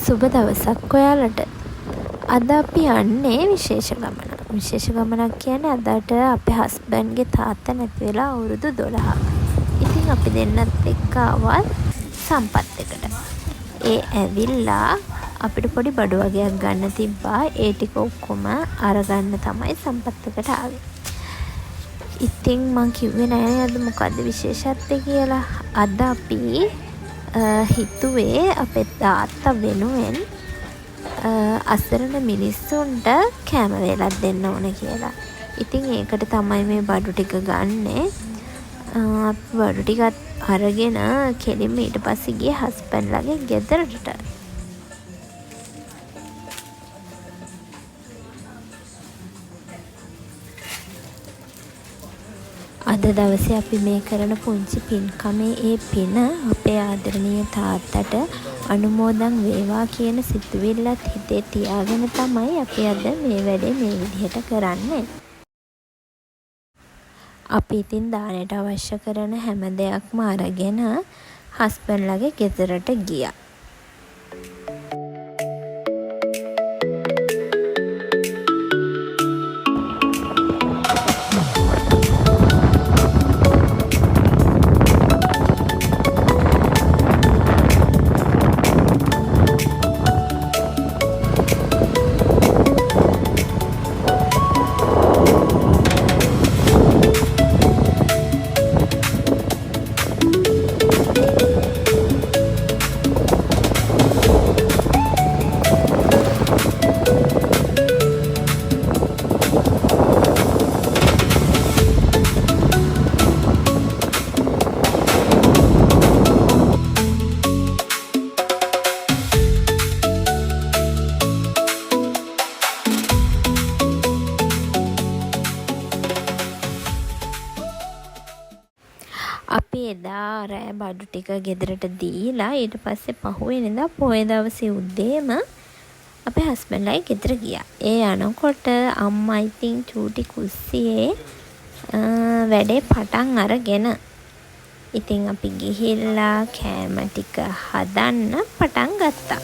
සුබ දවසක් ඔයාලට. අද අපි යන්නේ විශේෂ ගමන. විශේෂ ගමනක් කියන්නේ අදට අපේ හස්බන්ඩ්ගේ තාත්තා නැති වෙලා අවුරුදු 12ක්. ඉතින් අපි දෙන්නත් එක්ක ආවත් සම්පත් එකට. ඒ ඇවිල්ලා අපිට පොඩි බඩු වගේක් ගන්න තිබ්බා. ඒ ටික ඔක්කොම අරගන්න තමයි සම්පත් එකට ආවේ. ඉතින් මං කිව්වේ නෑ අද මොකද්ද විශේෂත්වය කියලා. අද අපි හිතුවේ අපේ තාත්තා වෙනුවෙන් අසරණ මිනිස්සුන්ට කෑම වේලක් දෙන්න ඕන කියලා. ඉතින් ඒකට තමයි මේ බඩු ටික ගන්නෙ. බඩු ටිකත් අරගෙන කෙලින්ම ඊට පස්සේ ගියේ හස්බන්ඩ්ලාගේ ගෙදරට. අද දවසේ අපි මේ කරන පුංචි පින්කමේ ඒ පින අපේ ආදරණීය තාත්තට අනුමෝදන් වේවා කියන සිතුවිල්ලත් හිතේ තියාගෙන තමයි අපි අද මේ වැඩේ මේ විදිහට කරන්නේ. අපි ඉතින් දානයට අවශ්‍ය කරන හැම දෙයක්ම අරගෙන හස්බන්ඩ්ලාගේ ගෙදරට ගියා. අපි එදා රෑ බඩු ටික ගෙදරට දීලා ඊට පස්සේ පහුවෙනිදා පොය දවසේ උදේම අපේ හස්බන්ඩ්ලාගේ ගෙදර ගියා. ඒ යනකොට අම්මා ඉතින් චූටි කුස්සියේ වැඩේ පටන් අරගෙන ඉතින් අපි ගිහිල්ලා කෑම ටික හදන්න පටන් ගත්තා.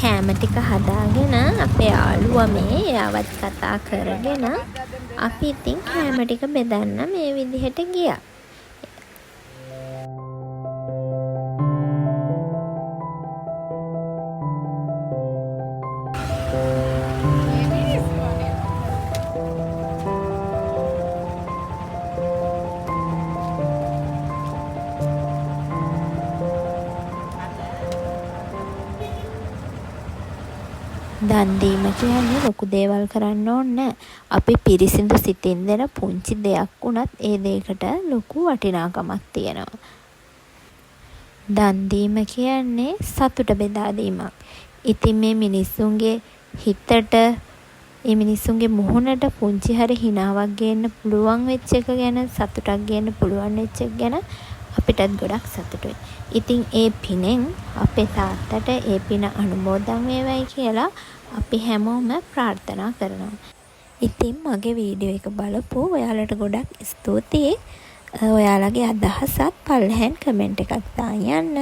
කෑම ටික හදාගෙන අපේ යාළුවා මේ යාවත් කතා කරගෙන අපි ඉතින් කෑම ටික බෙදන්න මේ විදිහට ගියා. දන් දීම කියන්නේ ලොකු දේවල් කරන්න ඕනේ. අපි පිරිසිදු සිතින් දෙන පුංචි දෙයක් වුණත් ඒ දෙයකට ලොකු වටිනාකමක් තියෙනවා. දන් දීම කියන්නේ සතුට බෙදා දීමක්. ඉතින් මේ මිනිස්සුන්ගේ හිතට, මේ මිනිස්සුන්ගේ මුහුණට පුංචි හරි හිනාවක් ගේන්න පුළුවන් වෙච්ච එක ගැන, සතුටක් ගේන්න පුළුවන් වෙච්ච එක ගැන අපිටත් ගොඩක් සතුටුයි. ඉතින් ඒ පිනෙන් අපේ තාත්තට ඒ පින අනුමෝදන් වේවයි කියලා අපි හැමෝම ප්‍රාර්ථනා කරනවා. ඉතින් මගේ වීඩියෝ එක බලපු ඔයාලට ගොඩක් ස්තුතියි. ඔයාලගේ අදහසත් පල්ලෙහෙන් කමෙන්ට් එකක් දාන්න.